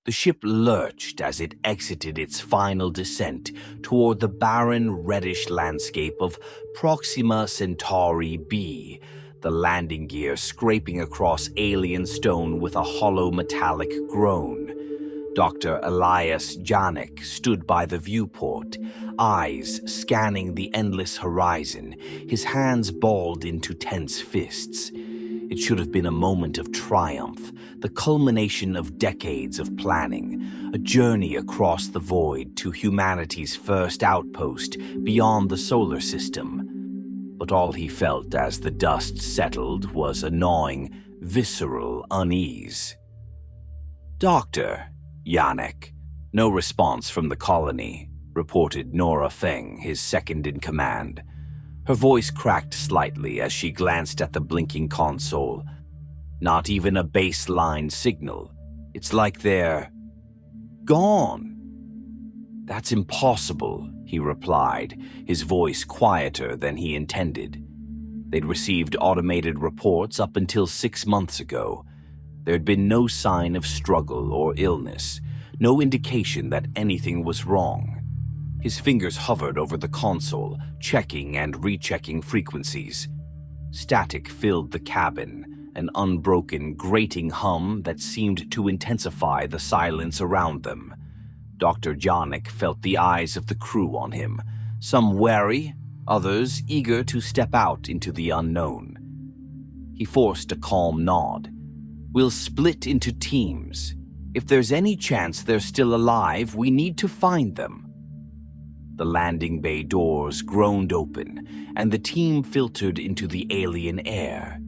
The ship lurched as it exited its final descent toward the barren, reddish landscape of Proxima Centauri b, the landing gear scraping across alien stone with a hollow metallic groan. Dr. Elias Janik stood by the viewport, eyes scanning the endless horizon, his hands balled into tense fists. It should have been a moment of triumph, the culmination of decades of planning, a journey across the void to humanity's first outpost beyond the solar system. But all he felt as the dust settled was a gnawing, visceral unease. "Doctor," Yannick. No response from the colony, reported Nora Feng, his second-in-command. Her voice cracked slightly as she glanced at the blinking console. Not even a baseline signal. It's like they're gone. "That's impossible," he replied, his voice quieter than he intended. They'd received automated reports up until 6 months ago. There'd been no sign of struggle or illness, no indication that anything was wrong. His fingers hovered over the console, checking and rechecking frequencies. Static filled the cabin, an unbroken, grating hum that seemed to intensify the silence around them. Dr. Janik felt the eyes of the crew on him, some wary, others eager to step out into the unknown. He forced a calm nod. "We'll split into teams. If there's any chance they're still alive, we need to find them." The landing bay doors groaned open, and the team filtered into the alien air.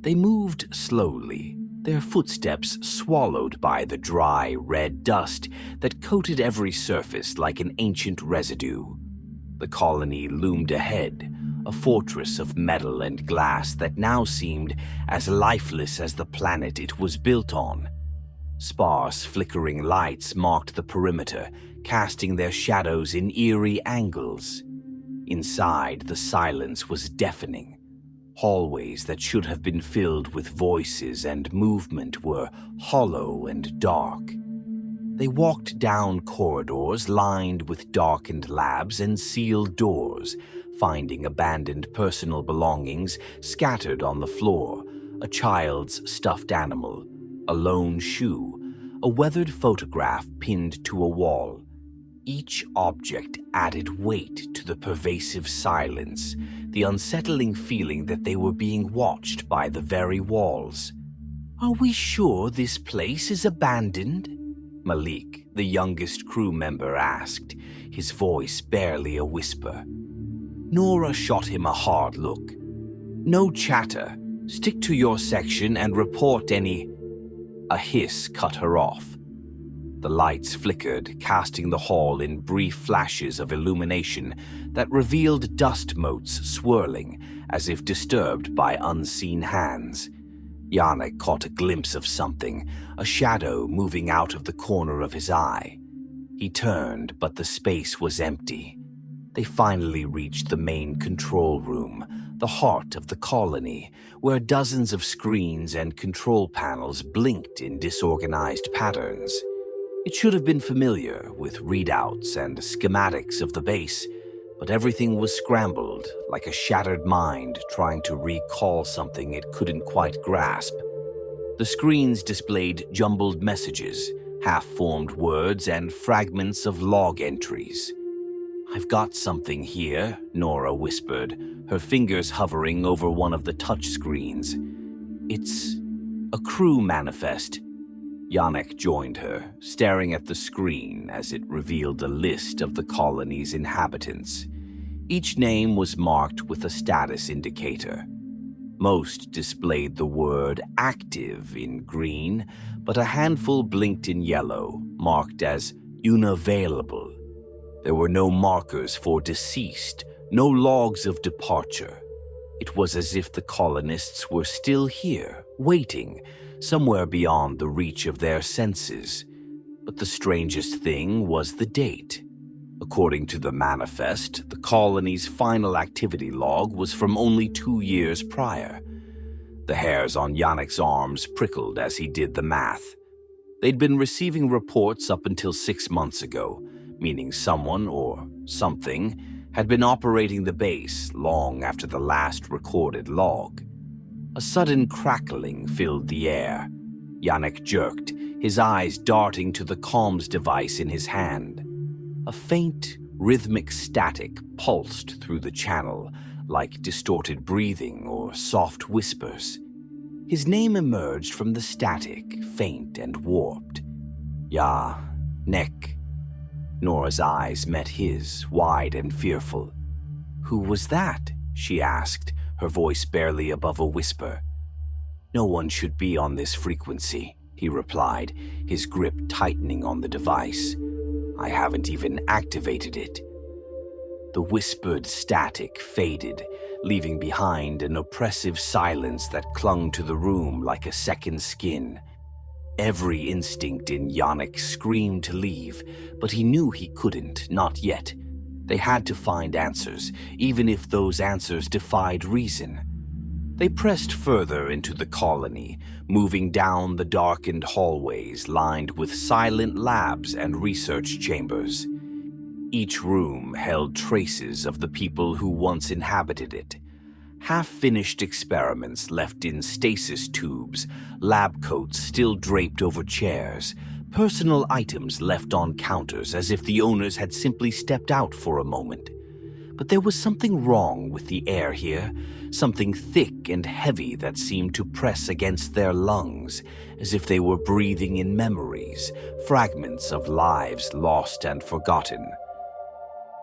They moved slowly, their footsteps swallowed by the dry, red dust that coated every surface like an ancient residue. The colony loomed ahead, a fortress of metal and glass that now seemed as lifeless as the planet it was built on. Sparse, flickering lights marked the perimeter, casting their shadows in eerie angles. Inside, the silence was deafening. Hallways that should have been filled with voices and movement were hollow and dark. They walked down corridors lined with darkened labs and sealed doors, finding abandoned personal belongings scattered on the floor, a child's stuffed animal, a lone shoe, a weathered photograph pinned to a wall. Each object added weight to the pervasive silence, the unsettling feeling that they were being watched by the very walls. "Are we sure this place is abandoned?" Malik, the youngest crew member, asked, his voice barely a whisper. Nora shot him a hard look. "No chatter. Stick to your section and report any—" A hiss cut her off. The lights flickered, casting the hall in brief flashes of illumination that revealed dust motes swirling, as if disturbed by unseen hands. Yannick caught a glimpse of something, a shadow moving out of the corner of his eye. He turned, but the space was empty. They finally reached the main control room, the heart of the colony, where dozens of screens and control panels blinked in disorganized patterns. It should have been familiar, with readouts and schematics of the base, but everything was scrambled, like a shattered mind trying to recall something it couldn't quite grasp. The screens displayed jumbled messages, half-formed words, and fragments of log entries. "I've got something here," Nora whispered, her fingers hovering over one of the touch screens. "It's a crew manifest." Yannick joined her, staring at the screen as it revealed a list of the colony's inhabitants. Each name was marked with a status indicator. Most displayed the word active in green, but a handful blinked in yellow, marked as unavailable. There were no markers for deceased, no logs of departure. It was as if the colonists were still here, waiting, somewhere beyond the reach of their senses. But the strangest thing was the date. According to the manifest, the colony's final activity log was from only 2 years prior. The hairs on Yannick's arms prickled as he did the math. They'd been receiving reports up until 6 months ago, meaning someone or something had been operating the base long after the last recorded log. A sudden crackling filled the air. Yannick jerked, his eyes darting to the comms device in his hand. A faint, rhythmic static pulsed through the channel, like distorted breathing or soft whispers. His name emerged from the static, faint and warped. "Ja, Nick." Nora's eyes met his, wide and fearful. "Who was that?" she asked, her voice barely above a whisper. "No one should be on this frequency," he replied, his grip tightening on the device. "I haven't even activated it." The whispered static faded, leaving behind an oppressive silence that clung to the room like a second skin. Every instinct in Yannick screamed to leave, but he knew he couldn't, not yet. They had to find answers, even if those answers defied reason. They pressed further into the colony, moving down the darkened hallways lined with silent labs and research chambers. Each room held traces of the people who once inhabited it. Half-finished experiments left in stasis tubes, lab coats still draped over chairs, personal items left on counters as if the owners had simply stepped out for a moment. But there was something wrong with the air here, something thick and heavy that seemed to press against their lungs, as if they were breathing in memories, fragments of lives lost and forgotten.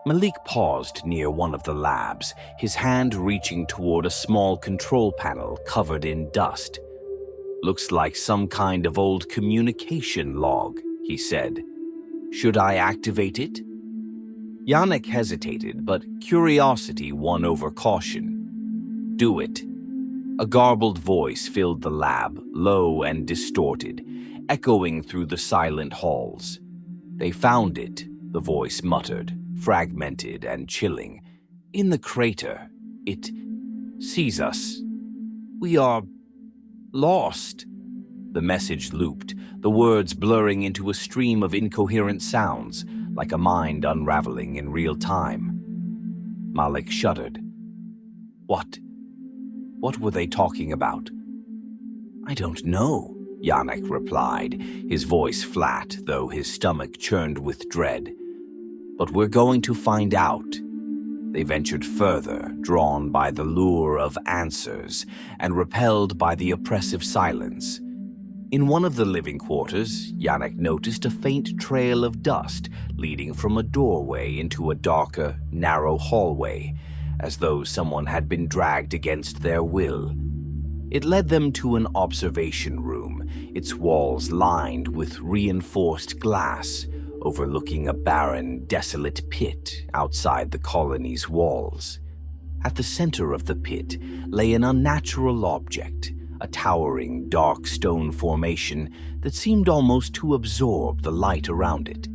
Malik paused near one of the labs, his hand reaching toward a small control panel covered in dust. "Looks like some kind of old communication log," he said. "Should I activate it?" Yannick hesitated, but curiosity won over caution. "Do it." A garbled voice filled the lab, low and distorted, echoing through the silent halls. "They found it," the voice muttered, fragmented and chilling. "In the crater. It sees us. We are lost." The message looped, the words blurring into a stream of incoherent sounds, like a mind unraveling in real time. Malik shuddered. What were they talking about?" "I don't know," Yannick replied, his voice flat, though his stomach churned with dread. "But we're going to find out." They ventured further, drawn by the lure of answers and repelled by the oppressive silence. In one of the living quarters, Yannick noticed a faint trail of dust leading from a doorway into a darker, narrow hallway, as though someone had been dragged against their will. It led them to an observation room, its walls lined with reinforced glass, overlooking a barren, desolate pit outside the colony's walls. At the center of the pit lay an unnatural object, a towering, dark stone formation that seemed almost to absorb the light around it.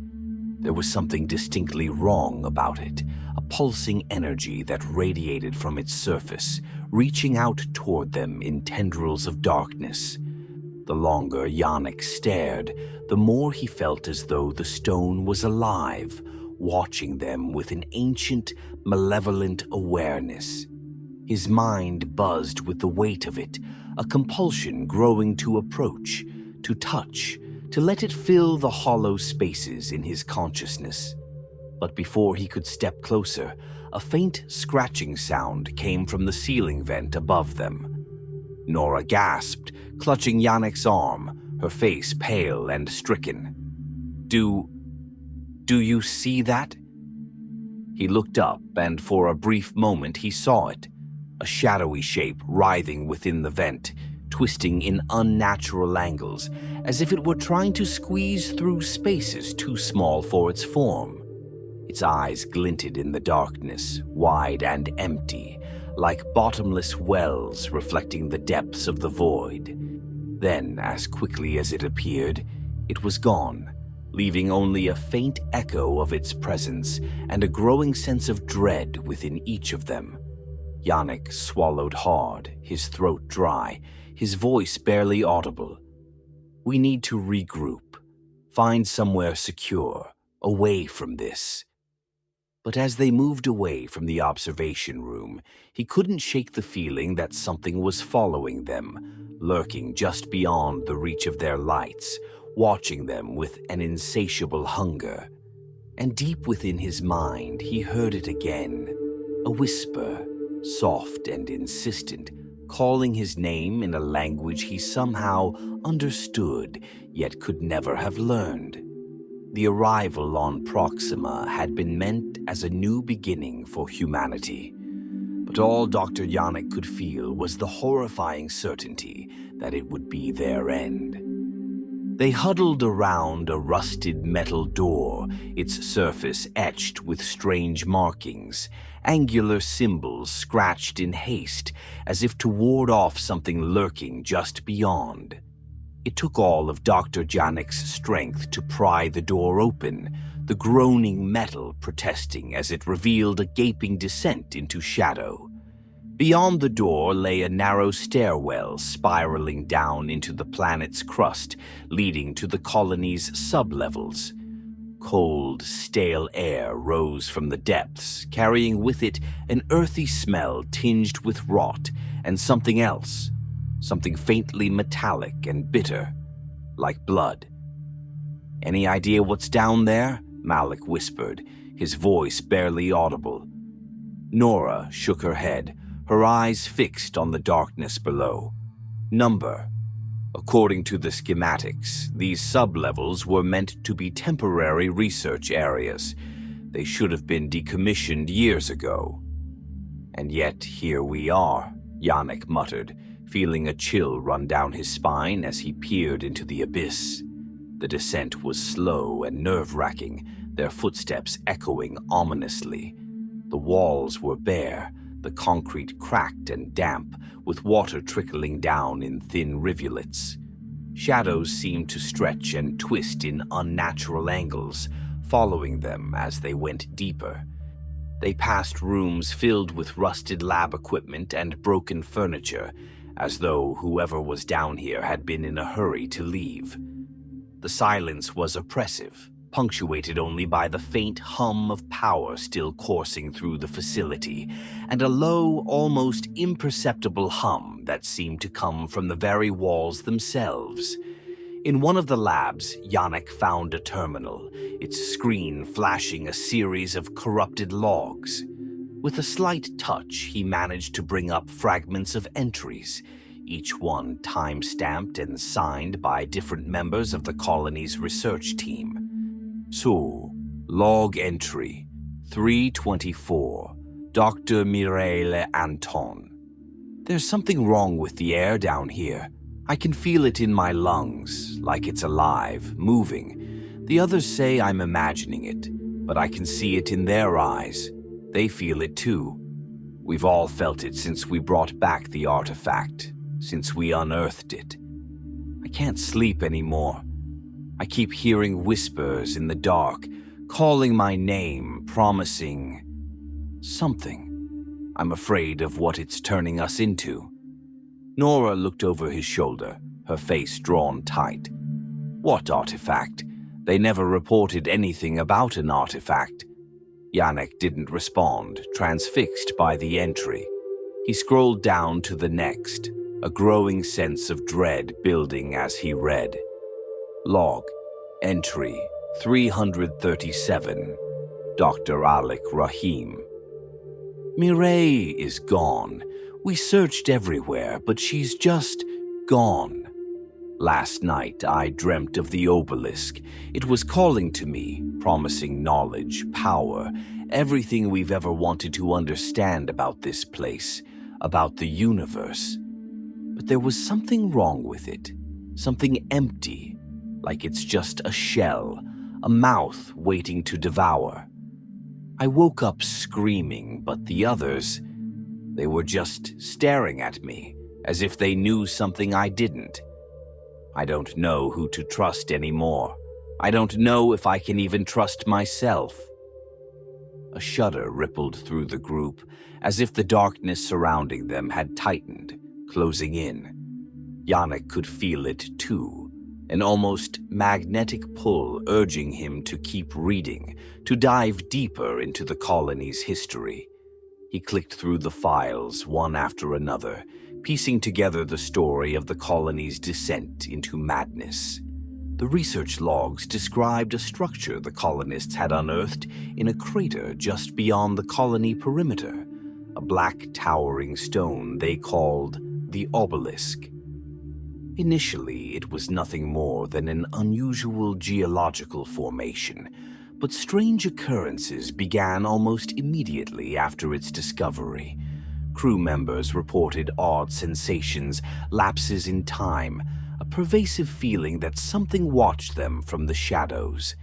There was something distinctly wrong about it, a pulsing energy that radiated from its surface, reaching out toward them in tendrils of darkness. The longer Yannick stared, the more he felt as though the stone was alive, watching them with an ancient, malevolent awareness. His mind buzzed with the weight of it, a compulsion growing to approach, to touch, to let it fill the hollow spaces in his consciousness. But before he could step closer, a faint scratching sound came from the ceiling vent above them. Nora gasped, clutching Yannick's arm, her face pale and stricken. Do you see that?" He looked up, and for a brief moment he saw it. A shadowy shape writhing within the vent, twisting in unnatural angles, as if it were trying to squeeze through spaces too small for its form. Its eyes glinted in the darkness, wide and empty, like bottomless wells reflecting the depths of the void. Then, as quickly as it appeared, it was gone, leaving only a faint echo of its presence and a growing sense of dread within each of them. Yannick swallowed hard, his throat dry, his voice barely audible. "We need to regroup," find somewhere secure, away from this. But as they moved away from the observation room, he couldn't shake the feeling that something was following them, lurking just beyond the reach of their lights, watching them with an insatiable hunger. And deep within his mind, he heard it again, a whisper, soft and insistent, calling his name in a language he somehow understood, yet could never have learned. The arrival on Proxima had been meant as a new beginning for humanity, but all Dr. Yannick could feel was the horrifying certainty that it would be their end. They huddled around a rusted metal door, its surface etched with strange markings, angular symbols scratched in haste as if to ward off something lurking just beyond. It took all of Dr. Yannick's strength to pry the door open, the groaning metal protesting as it revealed a gaping descent into shadow. Beyond the door lay a narrow stairwell spiraling down into the planet's crust, leading to the colony's sublevels. Cold, stale air rose from the depths, carrying with it an earthy smell tinged with rot and something else. Something faintly metallic and bitter, like blood. "Any idea what's down there?" Malik whispered, his voice barely audible. Nora shook her head, her eyes fixed on the darkness below. "Number. According to the schematics, these sublevels were meant to be temporary research areas. They should have been decommissioned years ago." "And yet here we are," Yannick muttered, feeling a chill run down his spine as he peered into the abyss. The descent was slow and nerve-wracking, their footsteps echoing ominously. The walls were bare, the concrete cracked and damp, with water trickling down in thin rivulets. Shadows seemed to stretch and twist in unnatural angles, following them as they went deeper. They passed rooms filled with rusted lab equipment and broken furniture, as though whoever was down here had been in a hurry to leave. The silence was oppressive, punctuated only by the faint hum of power still coursing through the facility, and a low, almost imperceptible hum that seemed to come from the very walls themselves. In one of the labs, Yannick found a terminal, its screen flashing a series of corrupted logs. With a slight touch, he managed to bring up fragments of entries, each one time-stamped and signed by different members of the colony's research team. So, log entry 324, Dr. Mireille Anton. "There's something wrong with the air down here. I can feel it in my lungs, like it's alive, moving. The others say I'm imagining it, but I can see it in their eyes. They feel it too. We've all felt it since we brought back the artifact, since we unearthed it. I can't sleep anymore. I keep hearing whispers in the dark, calling my name, promising something. I'm afraid of what it's turning us into." Nora looked over his shoulder, her face drawn tight. "What artifact? They never reported anything about an artifact." Yannick didn't respond, transfixed by the entry. He scrolled down to the next, a growing sense of dread building as he read. Log, entry 337, Dr. Alec Rahim. "Mireille is gone. We searched everywhere, but she's just gone. Last night I dreamt of the Obelisk. It was calling to me, promising knowledge, power, everything we've ever wanted to understand about this place, about the universe. But there was something wrong with it, something empty, like it's just a shell, a mouth waiting to devour. I woke up screaming, but the others, they were just staring at me, as if they knew something I didn't. I don't know who to trust anymore. I don't know if I can even trust myself." A shudder rippled through the group, as if the darkness surrounding them had tightened, closing in. Yannick could feel it too, an almost magnetic pull urging him to keep reading, to dive deeper into the colony's history. He clicked through the files, one after another, piecing together the story of the colony's descent into madness. The research logs described a structure the colonists had unearthed in a crater just beyond the colony perimeter, a black towering stone they called the Obelisk. Initially, it was nothing more than an unusual geological formation, but strange occurrences began almost immediately after its discovery. Crew members reported odd sensations, lapses in time, a pervasive feeling that something watched them from the shadows.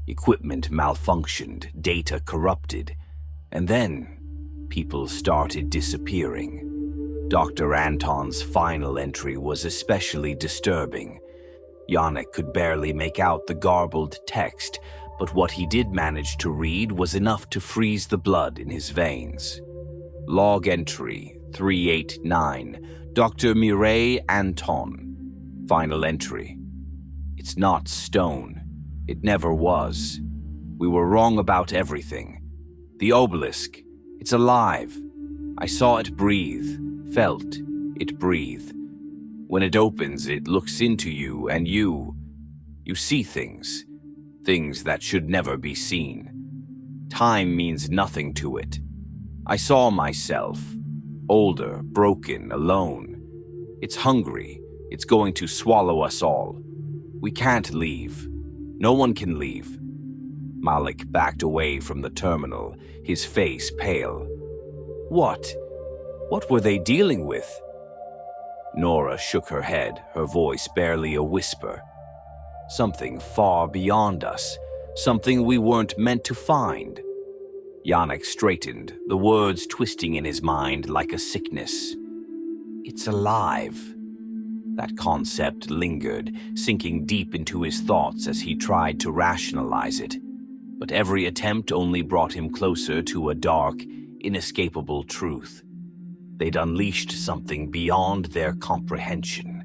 Equipment malfunctioned, data corrupted, and then people started disappearing. Dr. Anton's final entry was especially disturbing. Yannick could barely make out the garbled text, but what he did manage to read was enough to freeze the blood in his veins. Log entry 389, Dr. Mireille Anton. Final entry. It's not stone. It never was. We were wrong about everything. The obelisk, it's alive. I saw it breathe, felt it breathe. When it opens, it looks into you, and you see things that should never be seen. Time means nothing to it. I saw myself, older, broken, alone. It's hungry. It's going to swallow us all. We can't leave. No one can leave. Malik backed away from the terminal, his face pale. What? What were they dealing with? Nora shook her head, her voice barely a whisper. Something far beyond us, something we weren't meant to find. Yannick straightened, the words twisting in his mind like a sickness. It's alive. That concept lingered, sinking deep into his thoughts as he tried to rationalize it. But every attempt only brought him closer to a dark, inescapable truth. They'd unleashed something beyond their comprehension.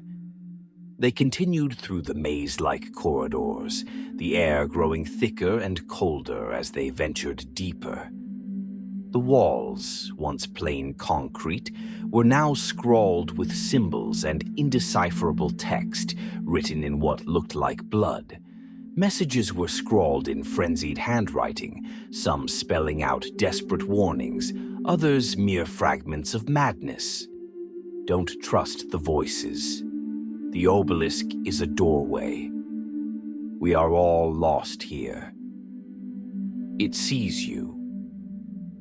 They continued through the maze-like corridors, the air growing thicker and colder as they ventured deeper. The walls, once plain concrete, were now scrawled with symbols and indecipherable text written in what looked like blood. Messages were scrawled in frenzied handwriting, some spelling out desperate warnings, others mere fragments of madness. Don't trust the voices. The obelisk is a doorway. We are all lost here. It sees you.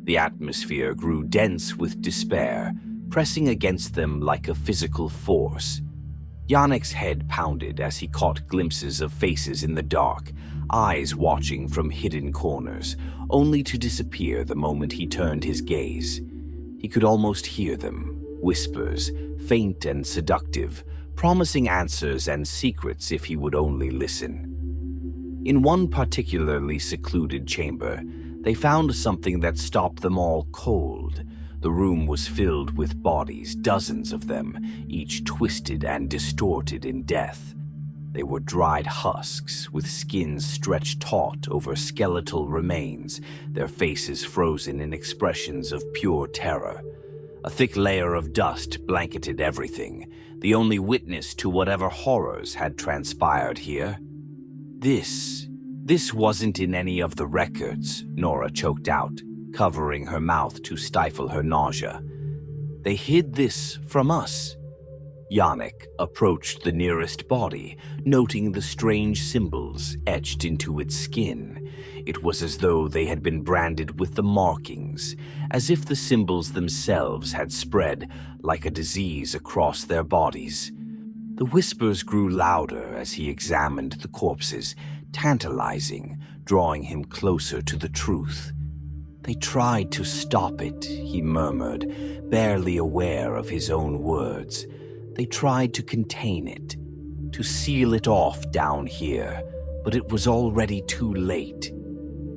The atmosphere grew dense with despair, pressing against them like a physical force. Yannick's head pounded as he caught glimpses of faces in the dark, eyes watching from hidden corners, only to disappear the moment he turned his gaze. He could almost hear them, whispers, faint and seductive, promising answers and secrets if he would only listen. In one particularly secluded chamber, they found something that stopped them all cold. The room was filled with bodies, dozens of them, each twisted and distorted in death. They were dried husks, with skins stretched taut over skeletal remains, their faces frozen in expressions of pure terror. A thick layer of dust blanketed everything, the only witness to whatever horrors had transpired here. This wasn't in any of the records, Nora choked out, covering her mouth to stifle her nausea. They hid this from us. Yannick approached the nearest body, noting the strange symbols etched into its skin. It was as though they had been branded with the markings, as if the symbols themselves had spread like a disease across their bodies. The whispers grew louder as he examined the corpses, tantalizing, drawing him closer to the truth. They tried to stop it, he murmured, barely aware of his own words. They tried to contain it, to seal it off down here, but it was already too late.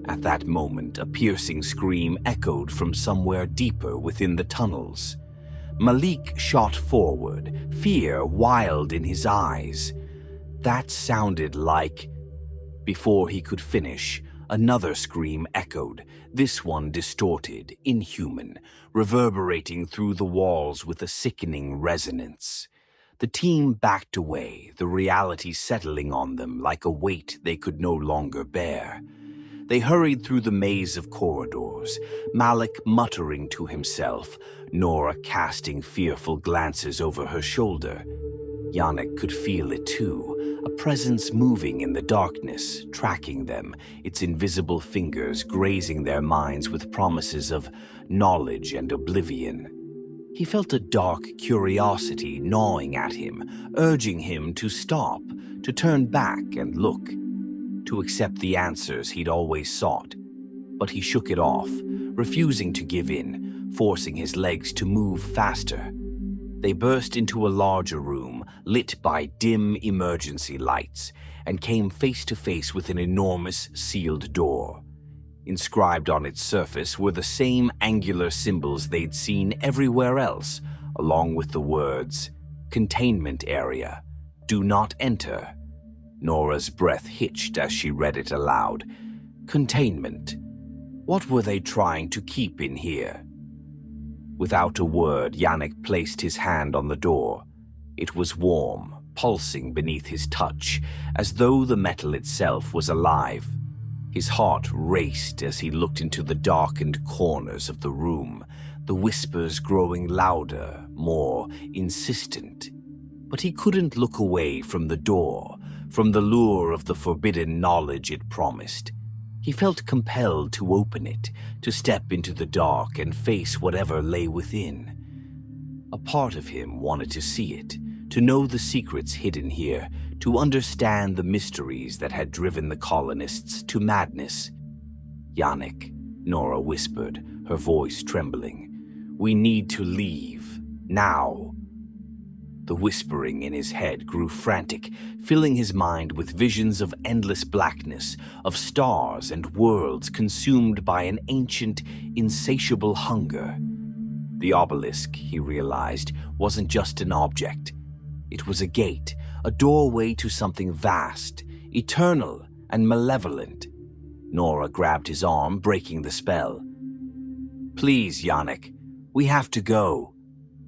At that moment, a piercing scream echoed from somewhere deeper within the tunnels. Malik shot forward, fear wild in his eyes. That sounded like... Before he could finish, another scream echoed, this one distorted, inhuman, reverberating through the walls with a sickening resonance. The team backed away, the reality settling on them like a weight they could no longer bear. They hurried through the maze of corridors, Malik muttering to himself, Nora casting fearful glances over her shoulder. Yannick could feel it too, a presence moving in the darkness, tracking them, its invisible fingers grazing their minds with promises of knowledge and oblivion. He felt a dark curiosity gnawing at him, urging him to stop, to turn back and look, to accept the answers he'd always sought. But he shook it off, refusing to give in, forcing his legs to move faster. They burst into a larger room, lit by dim emergency lights, and came face to face with an enormous sealed door. Inscribed on its surface were the same angular symbols they'd seen everywhere else, along with the words, "Containment Area. Do not enter." Nora's breath hitched as she read it aloud. Containment. What were they trying to keep in here? Without a word, Yannick placed his hand on the door. It was warm, pulsing beneath his touch, as though the metal itself was alive. His heart raced as he looked into the darkened corners of the room, the whispers growing louder, more insistent. But he couldn't look away from the door, from the lure of the forbidden knowledge it promised. He felt compelled to open it, to step into the dark and face whatever lay within. A part of him wanted to see it, to know the secrets hidden here, to understand the mysteries that had driven the colonists to madness. "Yannick," Nora whispered, her voice trembling. "We need to leave. Now." The whispering in his head grew frantic, filling his mind with visions of endless blackness, of stars and worlds consumed by an ancient, insatiable hunger. The obelisk, he realized, wasn't just an object. It was a gate, a doorway to something vast, eternal and malevolent. Nora grabbed his arm, breaking the spell. "Please, Yannick, we have to go."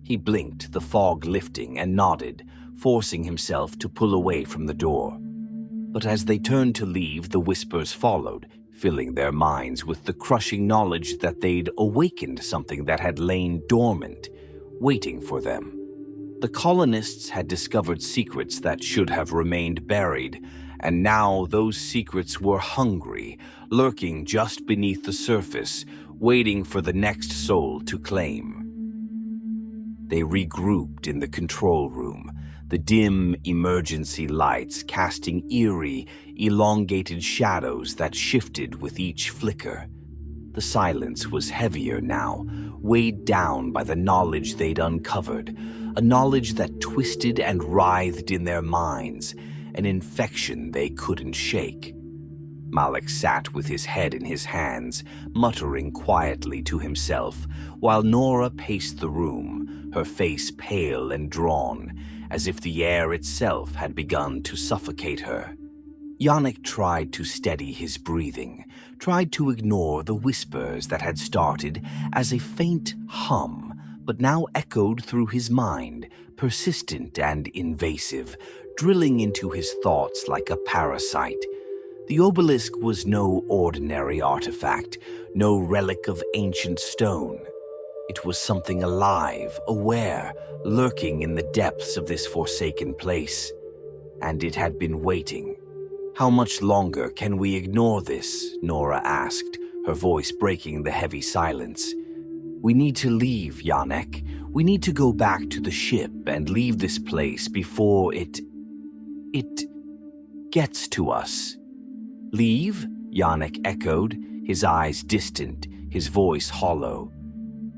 He blinked, the fog lifting, and nodded, forcing himself to pull away from the door. But as they turned to leave, the whispers followed, filling their minds with the crushing knowledge that they'd awakened something that had lain dormant, waiting for them. The colonists had discovered secrets that should have remained buried, and now those secrets were hungry, lurking just beneath the surface, waiting for the next soul to claim. They regrouped in the control room, the dim emergency lights casting eerie, elongated shadows that shifted with each flicker. The silence was heavier now, weighed down by the knowledge they'd uncovered, a knowledge that twisted and writhed in their minds, an infection they couldn't shake. Malik sat with his head in his hands, muttering quietly to himself, while Nora paced the room, her face pale and drawn, as if the air itself had begun to suffocate her. Yannick tried to steady his breathing, tried to ignore the whispers that had started as a faint hum, but now echoed through his mind, persistent and invasive, drilling into his thoughts like a parasite. The obelisk was no ordinary artifact, no relic of ancient stone. It was something alive, aware, lurking in the depths of this forsaken place. And it had been waiting. "How much longer can we ignore this?" Nora asked, her voice breaking the heavy silence. "We need to leave, Yannick. We need to go back to the ship and leave this place before it gets to us." "Leave?" Yannick echoed, his eyes distant, his voice hollow.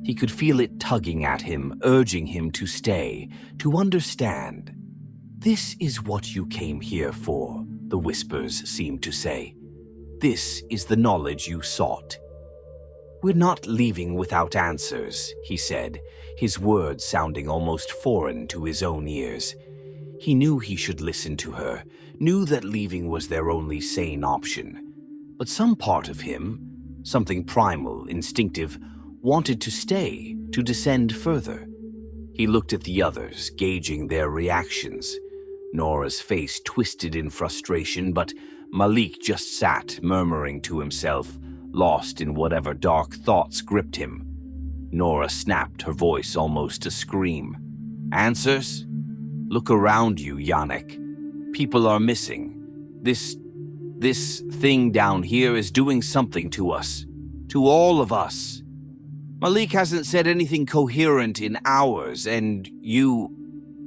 He could feel it tugging at him, urging him to stay, to understand. "This is what you came here for," the whispers seemed to say. "This is the knowledge you sought." "We're not leaving without answers," he said, his words sounding almost foreign to his own ears. He knew he should listen to her, knew that leaving was their only sane option. But some part of him, something primal, instinctive, wanted to stay, to descend further. He looked at the others, gauging their reactions. Nora's face twisted in frustration, but Malik just sat, murmuring to himself, lost in whatever dark thoughts gripped him. Nora snapped, her voice almost a scream. "Answers? Look around you, Yannick. People are missing. This thing down here is doing something to us. To all of us. Malik hasn't said anything coherent in hours, and you..."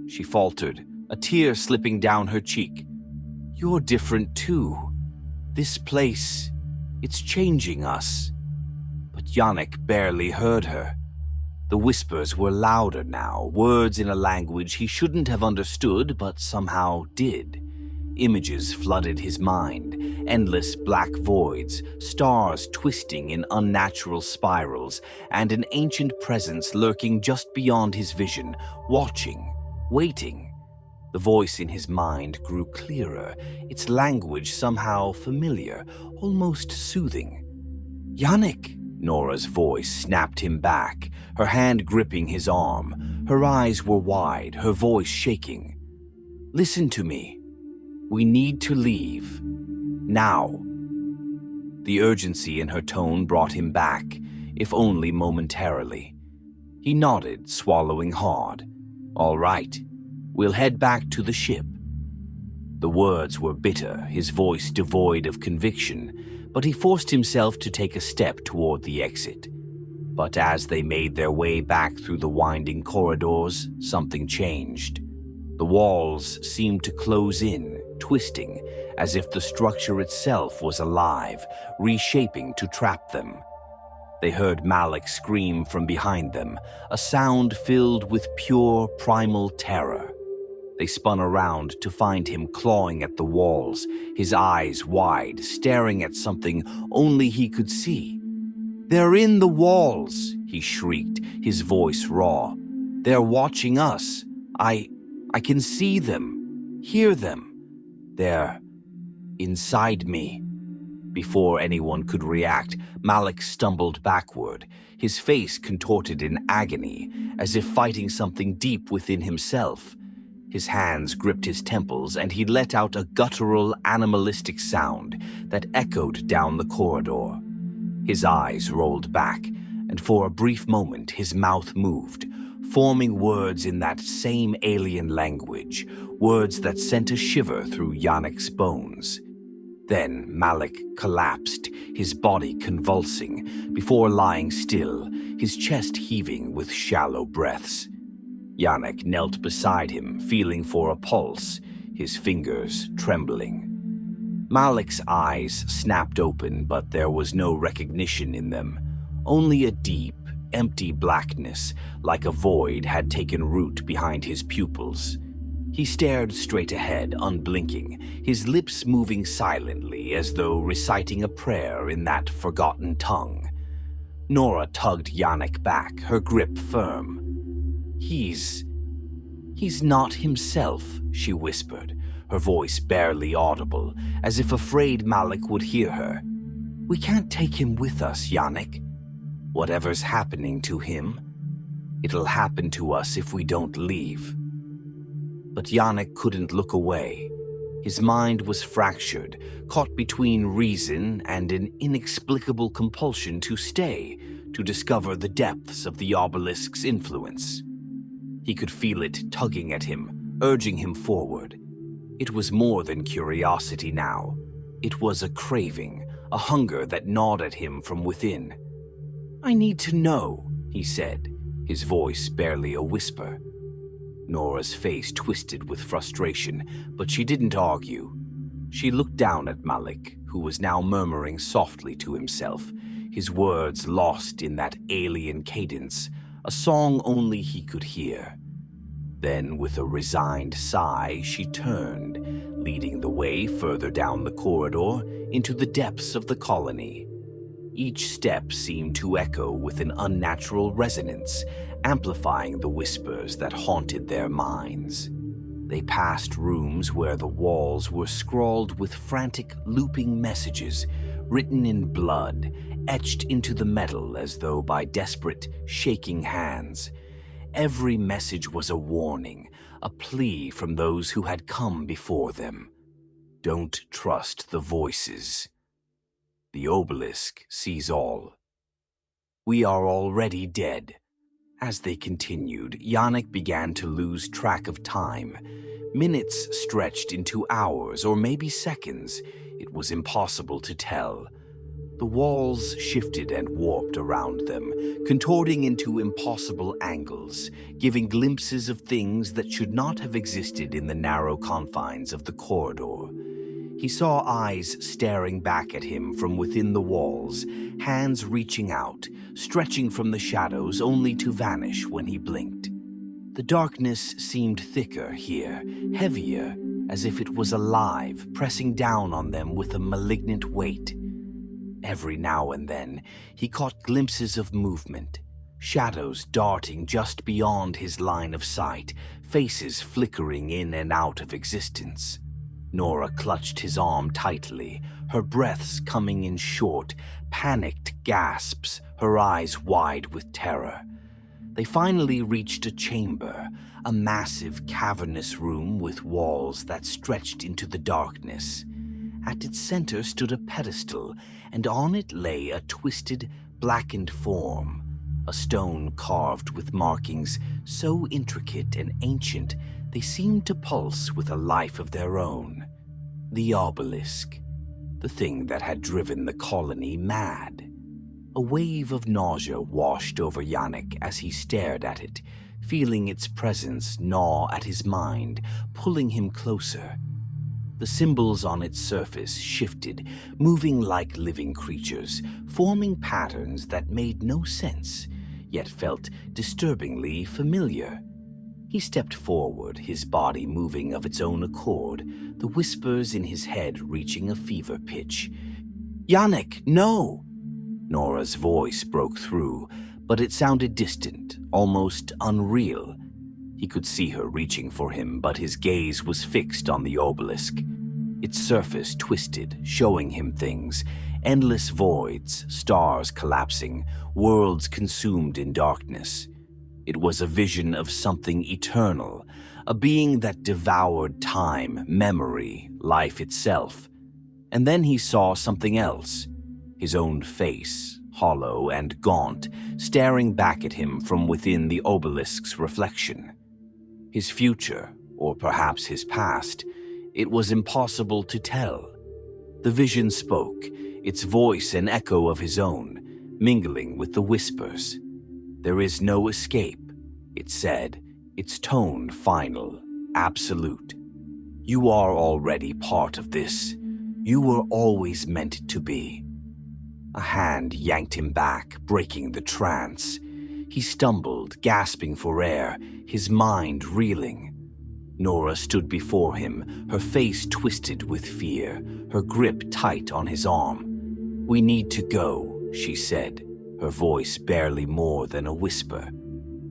She faltered, a tear slipping down her cheek. "You're different too. This place, it's changing us." But Yannick barely heard her. The whispers were louder now, words in a language he shouldn't have understood but somehow did. Images flooded his mind, endless black voids, stars twisting in unnatural spirals, and an ancient presence lurking just beyond his vision, watching, waiting. The voice in his mind grew clearer, its language somehow familiar, almost soothing. "Yannick!" Nora's voice snapped him back, her hand gripping his arm. Her eyes were wide, her voice shaking. "Listen to me. We need to leave. Now." The urgency in her tone brought him back, if only momentarily. He nodded, swallowing hard. "All right, we'll head back to the ship." The words were bitter, his voice devoid of conviction, but he forced himself to take a step toward the exit. But as they made their way back through the winding corridors, something changed. The walls seemed to close in, twisting, as if the structure itself was alive, reshaping to trap them. They heard Malik scream from behind them, a sound filled with pure primal terror. They spun around to find him clawing at the walls, his eyes wide, staring at something only he could see. "They're in the walls!" he shrieked, his voice raw. "They're watching us. I can see them, hear them. They're inside me." Before anyone could react, Malik stumbled backward, his face contorted in agony, as if fighting something deep within himself. His hands gripped his temples, and he let out a guttural, animalistic sound that echoed down the corridor. His eyes rolled back, and for a brief moment his mouth moved, forming words in that same alien language, words that sent a shiver through Yannick's bones. Then Malik collapsed, his body convulsing, before lying still, his chest heaving with shallow breaths. Yannick knelt beside him, feeling for a pulse, his fingers trembling. Malik's eyes snapped open, but there was no recognition in them, only a deep, empty blackness, like a void had taken root behind his pupils. He stared straight ahead, unblinking, his lips moving silently as though reciting a prayer in that forgotten tongue. Nora tugged Yannick back, her grip firm. He's not himself," she whispered, her voice barely audible, as if afraid Malik would hear her. "We can't take him with us, Yannick. Whatever's happening to him, it'll happen to us if we don't leave." But Yannick couldn't look away. His mind was fractured, caught between reason and an inexplicable compulsion to stay, to discover the depths of the Obelisk's influence. He could feel it tugging at him, urging him forward. It was more than curiosity now. It was a craving, a hunger that gnawed at him from within. "I need to know," he said, his voice barely a whisper. Nora's face twisted with frustration, but she didn't argue. She looked down at Malik, who was now murmuring softly to himself, his words lost in that alien cadence, a song only he could hear. Then, with a resigned sigh, she turned, leading the way further down the corridor into the depths of the colony. Each step seemed to echo with an unnatural resonance, amplifying the whispers that haunted their minds. They passed rooms where the walls were scrawled with frantic, looping messages written in blood, etched into the metal as though by desperate, shaking hands. Every message was a warning, a plea from those who had come before them. Don't trust the voices. The obelisk sees all. We are already dead. As they continued, Yannick began to lose track of time. Minutes stretched into hours or maybe seconds. It was impossible to tell. The walls shifted and warped around them, contorting into impossible angles, giving glimpses of things that should not have existed in the narrow confines of the corridor. He saw eyes staring back at him from within the walls, hands reaching out, stretching from the shadows only to vanish when he blinked. The darkness seemed thicker here, heavier, as if it was alive, pressing down on them with a malignant weight. Every now and then, he caught glimpses of movement, shadows darting just beyond his line of sight, faces flickering in and out of existence. Nora clutched his arm tightly, her breaths coming in short, panicked gasps, her eyes wide with terror. They finally reached a chamber, a massive cavernous room with walls that stretched into the darkness. At its center stood a pedestal, and on it lay a twisted, blackened form, a stone carved with markings so intricate and ancient they seemed to pulse with a life of their own. The obelisk, the thing that had driven the colony mad. A wave of nausea washed over Yannick as he stared at it, feeling its presence gnaw at his mind, pulling him closer. The symbols on its surface shifted, moving like living creatures, forming patterns that made no sense, yet felt disturbingly familiar. He stepped forward, his body moving of its own accord, the whispers in his head reaching a fever pitch. "Yannick, no!" Nora's voice broke through, but it sounded distant, almost unreal. He could see her reaching for him, but his gaze was fixed on the obelisk. Its surface twisted, showing him things, endless voids, stars collapsing, worlds consumed in darkness. It was a vision of something eternal, a being that devoured time, memory, life itself. And then he saw something else, his own face, hollow and gaunt, staring back at him from within the obelisk's reflection. His future, or perhaps his past, it was impossible to tell. The vision spoke, its voice an echo of his own, mingling with the whispers. "There is no escape," it said, its tone final, absolute. "You are already part of this. You were always meant to be." A hand yanked him back, breaking the trance. He stumbled, gasping for air, his mind reeling. Nora stood before him, her face twisted with fear, her grip tight on his arm. "We need to go," she said, her voice barely more than a whisper.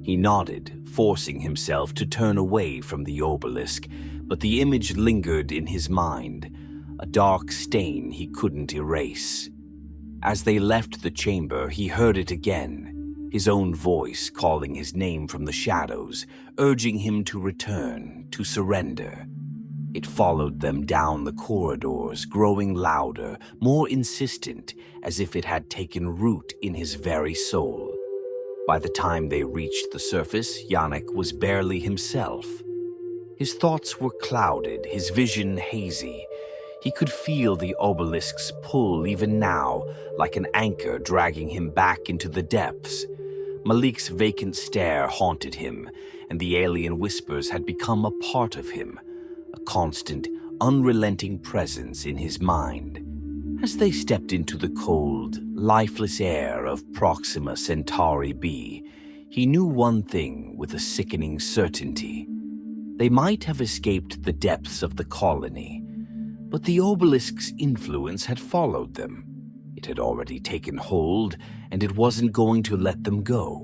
He nodded, forcing himself to turn away from the obelisk, but the image lingered in his mind, a dark stain he couldn't erase. As they left the chamber, he heard it again, his own voice calling his name from the shadows, urging him to return, to surrender. It followed them down the corridors, growing louder, more insistent, as if it had taken root in his very soul. By the time they reached the surface, Yannick was barely himself. His thoughts were clouded, his vision hazy. He could feel the obelisk's pull even now, like an anchor dragging him back into the depths. Malik's vacant stare haunted him, and the alien whispers had become a part of him, a constant, unrelenting presence in his mind. As they stepped into the cold, lifeless air of Proxima Centauri b, he knew one thing with a sickening certainty. They might have escaped the depths of the colony, but the obelisk's influence had followed them. It had already taken hold, and it wasn't going to let them go.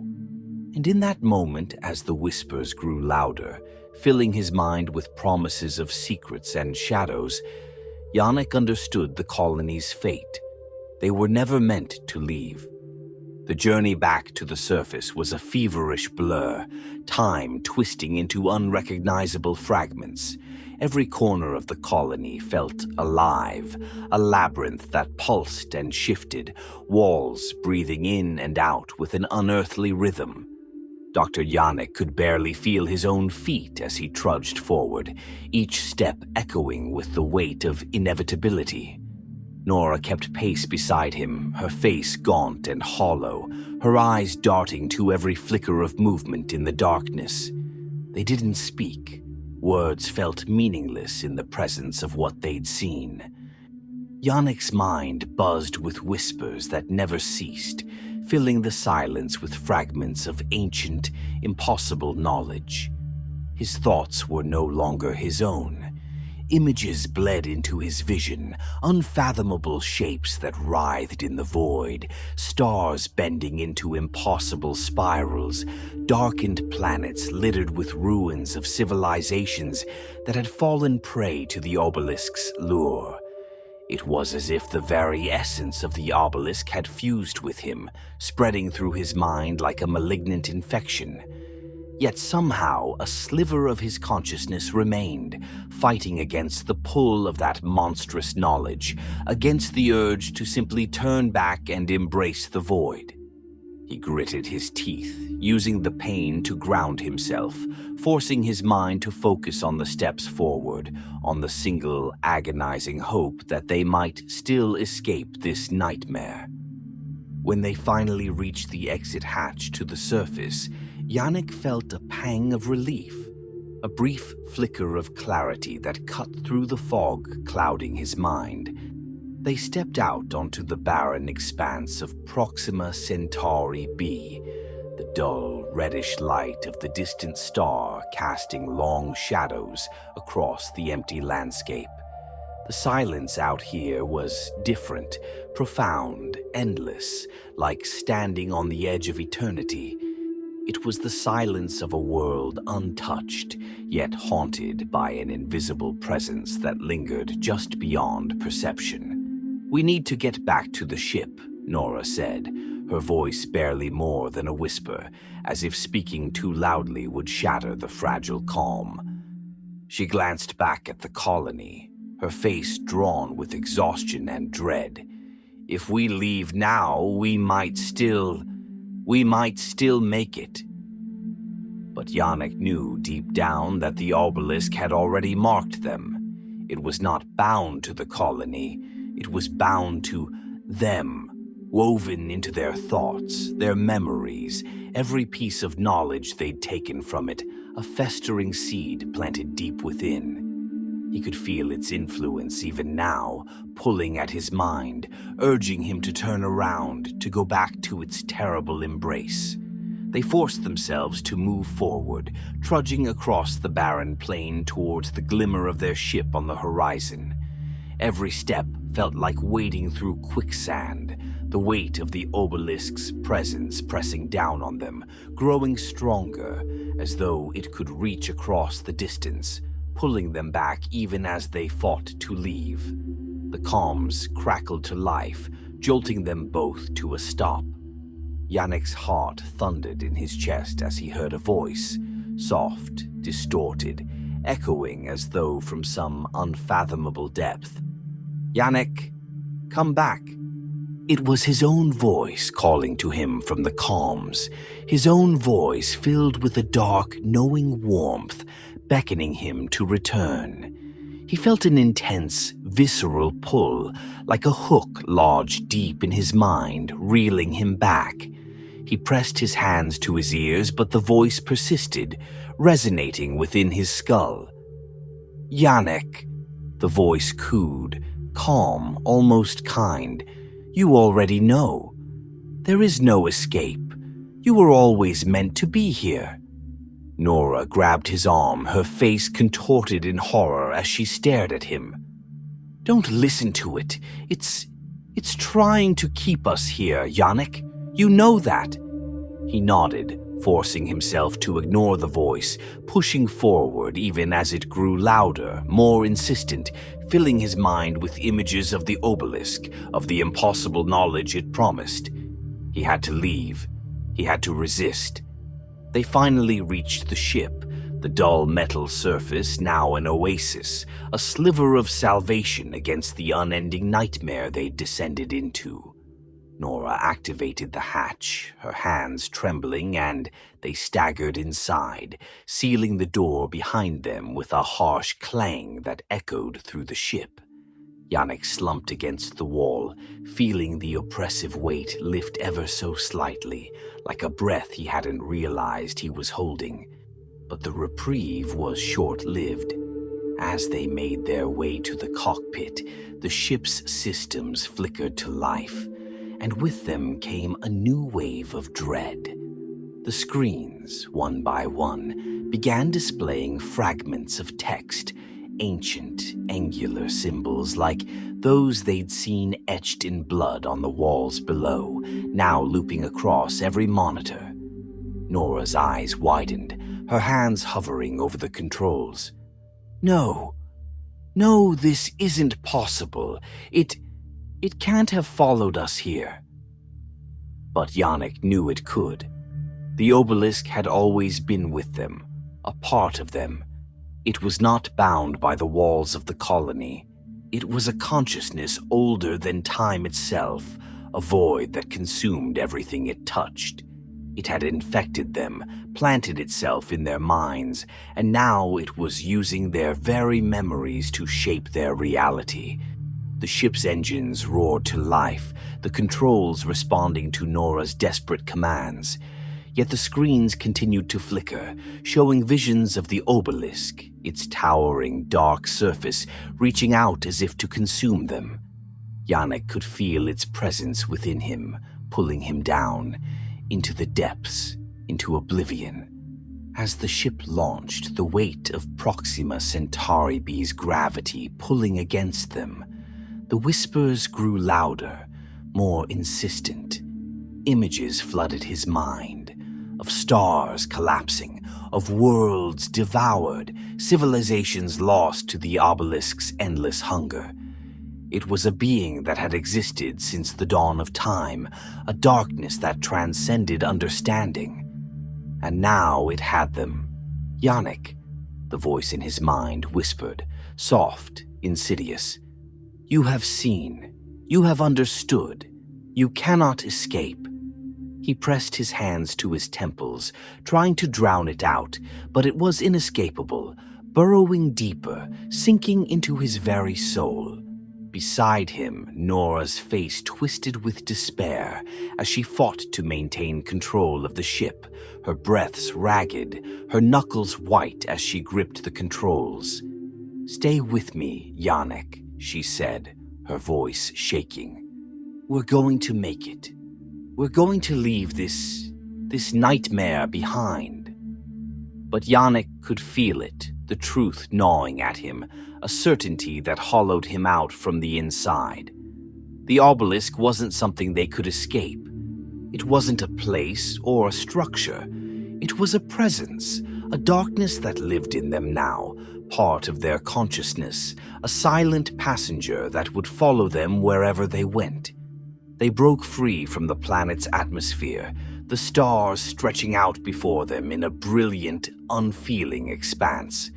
And in that moment, as the whispers grew louder, filling his mind with promises of secrets and shadows. Yannick understood the colony's fate. They were never meant to leave. The journey back to the surface was a feverish blur, time twisting into unrecognizable fragments. Every corner of the colony felt alive, a labyrinth that pulsed and shifted, walls breathing in and out with an unearthly rhythm. Dr. Yannick could barely feel his own feet as he trudged forward, each step echoing with the weight of inevitability. Nora kept pace beside him, her face gaunt and hollow, her eyes darting to every flicker of movement in the darkness. They didn't speak. Words felt meaningless in the presence of what they'd seen. Yannick's mind buzzed with whispers that never ceased, filling the silence with fragments of ancient, impossible knowledge. His thoughts were no longer his own. Images bled into his vision, unfathomable shapes that writhed in the void, stars bending into impossible spirals, darkened planets littered with ruins of civilizations that had fallen prey to the Obelisk's lure. It was as if the very essence of the Obelisk had fused with him, spreading through his mind like a malignant infection. Yet somehow a sliver of his consciousness remained, fighting against the pull of that monstrous knowledge, against the urge to simply turn back and embrace the void. He gritted his teeth, using the pain to ground himself, forcing his mind to focus on the steps forward, on the single agonizing hope that they might still escape this nightmare. When they finally reached the exit hatch to the surface, Yannick felt a pang of relief, a brief flicker of clarity that cut through the fog clouding his mind. They stepped out onto the barren expanse of Proxima Centauri b, the dull, reddish light of the distant star casting long shadows across the empty landscape. The silence out here was different, profound, endless, like standing on the edge of eternity. It was the silence of a world untouched, yet haunted by an invisible presence that lingered just beyond perception. "We need to get back to the ship," Nora said, her voice barely more than a whisper, as if speaking too loudly would shatter the fragile calm. She glanced back at the colony, her face drawn with exhaustion and dread. "If we leave now, we might still make it." But Yannick knew deep down that the Obelisk had already marked them. It was not bound to the colony, it was bound to them, woven into their thoughts, their memories, every piece of knowledge they'd taken from it, a festering seed planted deep within. He could feel its influence even now, pulling at his mind, urging him to turn around, to go back to its terrible embrace. They forced themselves to move forward, trudging across the barren plain towards the glimmer of their ship on the horizon. Every step felt like wading through quicksand, the weight of the Obelisk's presence pressing down on them, growing stronger, as though it could reach across the distance, pulling them back even as they fought to leave. The comms crackled to life, jolting them both to a stop. Yannick's heart thundered in his chest as he heard a voice, soft, distorted, echoing as though from some unfathomable depth. "Yannick, come back." It was his own voice calling to him from the comms, his own voice filled with a dark, knowing warmth, beckoning him to return. He felt an intense, visceral pull, like a hook lodged deep in his mind, reeling him back. He pressed his hands to his ears, but the voice persisted, resonating within his skull. "Yannick," the voice cooed, calm, almost kind. "You already know. There is no escape. You were always meant to be here." Nora grabbed his arm, her face contorted in horror as she stared at him. "Don't listen to it. It's trying to keep us here, Yannick. You know that." He nodded, forcing himself to ignore the voice, pushing forward even as it grew louder, more insistent, filling his mind with images of the obelisk, of the impossible knowledge it promised. He had to leave. He had to resist. They finally reached the ship, the dull metal surface now an oasis, a sliver of salvation against the unending nightmare they'd descended into. Nora activated the hatch, her hands trembling, and they staggered inside, sealing the door behind them with a harsh clang that echoed through the ship. Yannick slumped against the wall, feeling the oppressive weight lift ever so slightly, like a breath he hadn't realized he was holding. But the reprieve was short-lived. As they made their way to the cockpit, the ship's systems flickered to life, and with them came a new wave of dread. The screens, one by one, began displaying fragments of text, ancient, angular symbols like those they'd seen etched in blood on the walls below, now looping across every monitor. Nora's eyes widened, her hands hovering over the controls. No, this isn't possible. It can't have followed us here. But Yannick knew it could. The obelisk had always been with them, a part of them. It was not bound by the walls of the colony. It was a consciousness older than time itself, a void that consumed everything it touched. It had infected them, planted itself in their minds, and now it was using their very memories to shape their reality. The ship's engines roared to life, the controls responding to Nora's desperate commands. Yet the screens continued to flicker, showing visions of the obelisk, its towering dark surface reaching out as if to consume them. Yannick could feel its presence within him, pulling him down, into the depths, into oblivion. As the ship launched, the weight of Proxima Centauri B's gravity pulling against them, the whispers grew louder, more insistent. Images flooded his mind, of stars collapsing, of worlds devoured, civilizations lost to the obelisk's endless hunger. It was a being that had existed since the dawn of time, a darkness that transcended understanding. And now it had them. Yannick, the voice in his mind whispered, soft, insidious. You have seen. You have understood. You cannot escape. He pressed his hands to his temples, trying to drown it out, but it was inescapable, burrowing deeper, sinking into his very soul. Beside him, Nora's face twisted with despair as she fought to maintain control of the ship, her breaths ragged, her knuckles white as she gripped the controls. Stay with me, Yannick, she said, her voice shaking. We're going to make it. We're going to leave this nightmare behind. But Yannick could feel it, the truth gnawing at him, a certainty that hollowed him out from the inside. The obelisk wasn't something they could escape. It wasn't a place or a structure. It was a presence, a darkness that lived in them now, part of their consciousness, a silent passenger that would follow them wherever they went. They broke free from the planet's atmosphere, the stars stretching out before them in a brilliant, unfeeling expanse.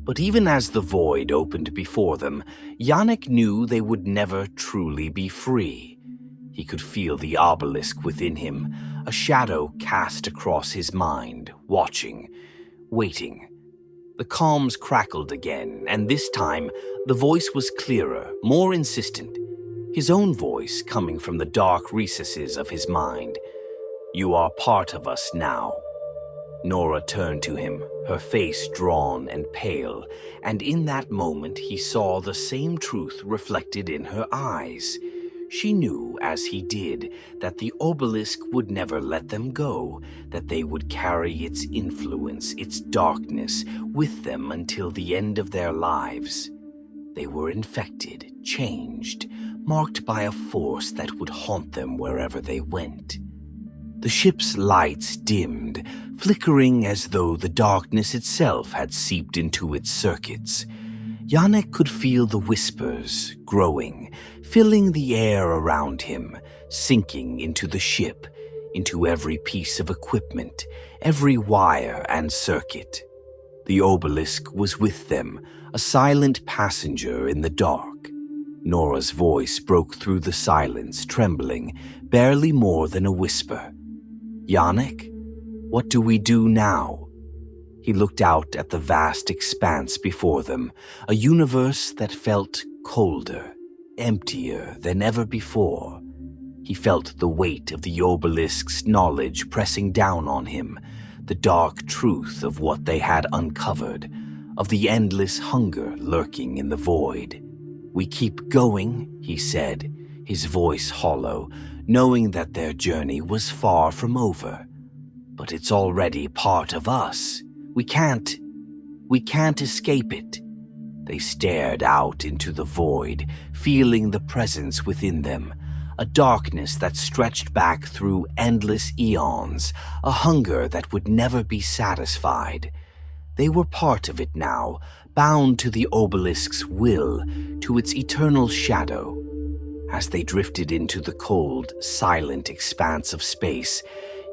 But even as the void opened before them, Yannick knew they would never truly be free. He could feel the obelisk within him, a shadow cast across his mind, watching, waiting. The comms crackled again, and this time the voice was clearer, more insistent. His own voice coming from the dark recesses of his mind. You are part of us now. Nora turned to him, her face drawn and pale, and in that moment he saw the same truth reflected in her eyes. She knew, as he did, that the obelisk would never let them go, that they would carry its influence, its darkness, with them until the end of their lives. They were infected, changed, marked by a force that would haunt them wherever they went. The ship's lights dimmed, flickering as though the darkness itself had seeped into its circuits. Yannick could feel the whispers growing, filling the air around him, sinking into the ship, into every piece of equipment, every wire and circuit. The Obelisk was with them, a silent passenger in the dark. Nora's voice broke through the silence, trembling, barely more than a whisper. "Yannick, what do we do now?" He looked out at the vast expanse before them, a universe that felt colder, emptier than ever before. He felt the weight of the Obelisk's knowledge pressing down on him, the dark truth of what they had uncovered, of the endless hunger lurking in the void. "We keep going," he said, his voice hollow, knowing that their journey was far from over. "But it's already part of us. We can't escape it." They stared out into the void, feeling the presence within them, a darkness that stretched back through endless eons, a hunger that would never be satisfied. They were part of it now, bound to the Obelisk's will, to its eternal shadow. As they drifted into the cold, silent expanse of space,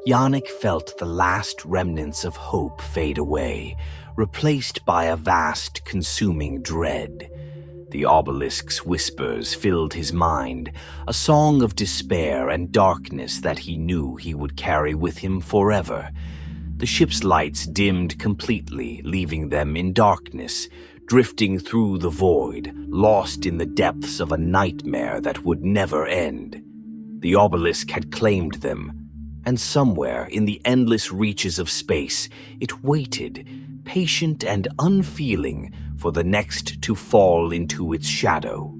Yannick felt the last remnants of hope fade away, replaced by a vast, consuming dread. The Obelisk's whispers filled his mind, a song of despair and darkness that he knew he would carry with him forever. The ship's lights dimmed completely, leaving them in darkness, drifting through the void, lost in the depths of a nightmare that would never end. The Obelisk had claimed them, and somewhere in the endless reaches of space, it waited, patient and unfeeling, for the next to fall into its shadow.